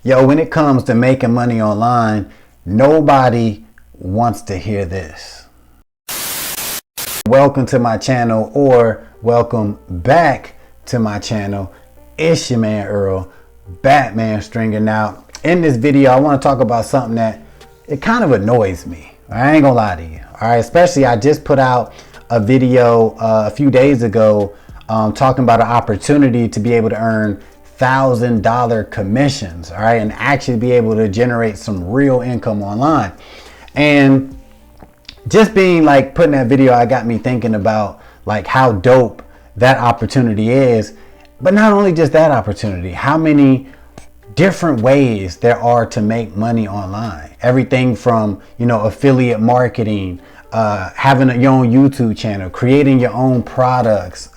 Yo, when it comes to making money online, nobody wants to hear this. Welcome to my channel, or welcome back to my channel. It's your man Earl, Batman Stringer. Now, in this video, I want to talk about something that it kind of annoys me. I ain't gonna lie to you. All right, especially I just put out a video a few days ago talking about an opportunity to be able to earn $1,000 commissions, all right, and actually be able to generate some real income online. And just being like putting that video, I got me thinking about like how dope that opportunity is. But not only just that opportunity, how many different ways there are to make money online. Everything from, you know, affiliate marketing, having your own YouTube channel, creating your own products,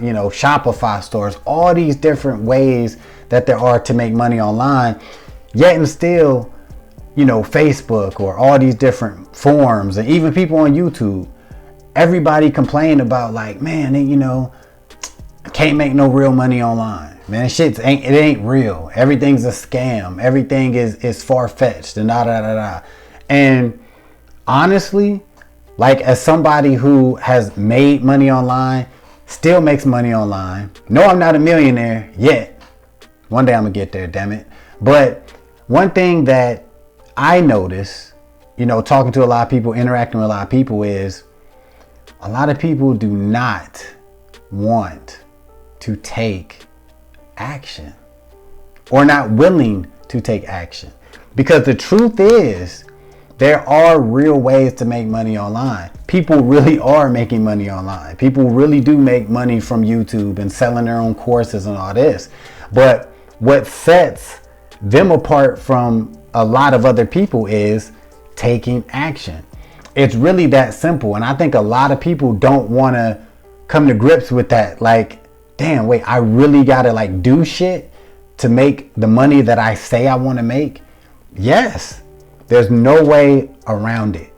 you know, Shopify stores, all these different ways that there are to make money online. Yet and still, you know, Facebook or all these different forums, and even people on YouTube, everybody complain about like, man, you know, I can't make no real money online. Man, it ain't real. Everything's a scam. Everything is far-fetched and da. And honestly, like, as somebody who has made money online, still makes money online. No, I'm not a millionaire yet. One day I'm gonna get there, damn it. But one thing that I notice, you know, talking to a lot of people, interacting with a lot of people, is a lot of people do not want to take action, or not willing to take action. Because the truth is, there are real ways to make money online. People really are making money online. People really do make money from YouTube and selling their own courses and all this. But what sets them apart from a lot of other people is taking action. It's really that simple. And I think a lot of people don't want to come to grips with that. Like, damn, wait, I really got to like do shit to make the money that I say I want to make? Yes. There's no way around it,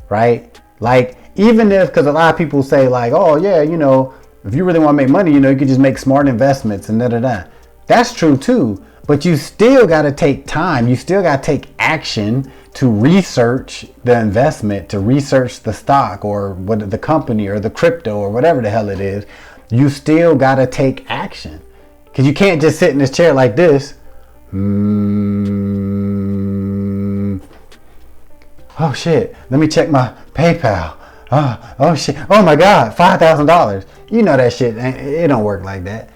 right? Like, even if, because a lot of people say like, oh yeah, you know, if you really want to make money, you know, you could just make smart investments and da. That's true too, but you still got to take time. You still got to take action to research the investment, to research the stock or what the company or the crypto or whatever the hell it is. You still got to take action, because you can't just sit in this chair like this. Oh shit, let me check my PayPal. Oh shit, oh my God, $5,000. You know that shit, it don't work like that,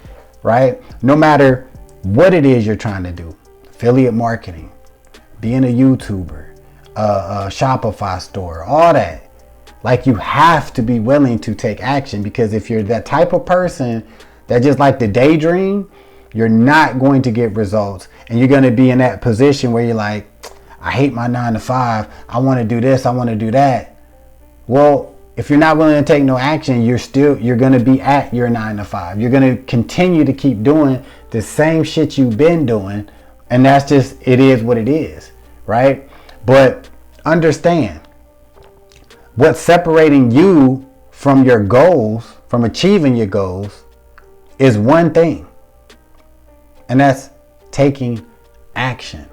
right? No matter what it is you're trying to do, affiliate marketing, being a YouTuber, a Shopify store, all that. Like, you have to be willing to take action, because if you're that type of person that just like to daydream, you're not going to get results. And you're going to be in that position where you're like, I hate my 9 to 5. I want to do this. I want to do that. Well, if you're not willing to take no action, you're going to be at your 9 to 5. You're going to continue to keep doing the same shit you've been doing. And that's just, it is what it is, right? But understand, what's separating you from your goals, from achieving your goals, is one thing. And that's taking action,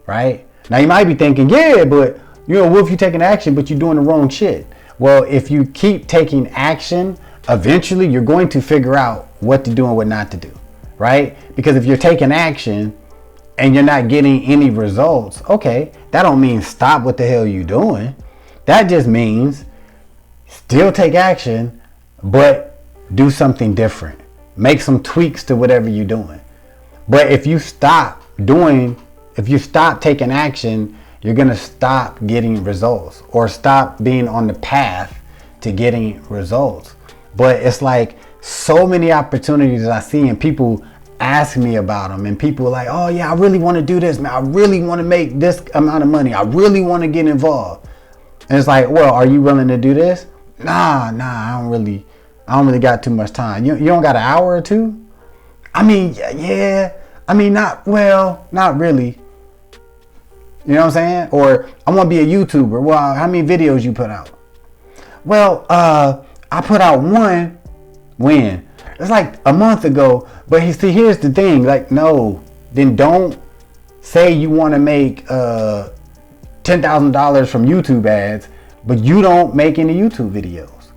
right? Now you might be thinking, yeah, but you know, what if you're taking action, but you're doing the wrong shit? Well, if you keep taking action, eventually you're going to figure out what to do and what not to do, right? Because if you're taking action and you're not getting any results, okay, that don't mean stop what the hell you're doing. That just means still take action, but do something different. Make some tweaks to whatever you're doing. But if you stop taking action, you're going to stop getting results, or stop being on the path to getting results. But it's like so many opportunities I see, and people ask me about them, and people are like, oh yeah, I really want to do this, man. I really want to make this amount of money. I really want to get involved. And it's like, well, are you willing to do this? Nah, I don't really got too much time. You don't got an hour or two? I mean, yeah. I mean, not really. You know what I'm saying? Or I want to be a YouTuber. Well, how many videos you put out? Well, I put out one. When? It's like a month ago. But here's the thing. Like, no, then don't say you want to make $10,000 from YouTube ads, but you don't make any YouTube videos.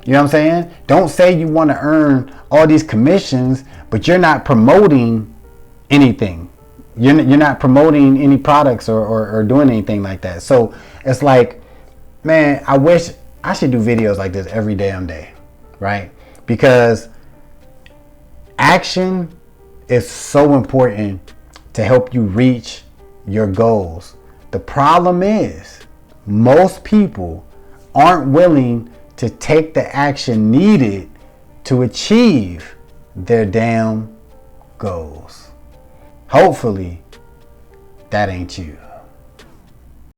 You know what I'm saying? Don't say you want to earn all these commissions, but you're not promoting anything. You're not promoting any products or doing anything like that. So it's like, man, I wish I should do videos like this every damn day, right? Because action is so important to help you reach your goals. The problem is most people aren't willing to take the action needed to achieve their damn goals. Hopefully that ain't you.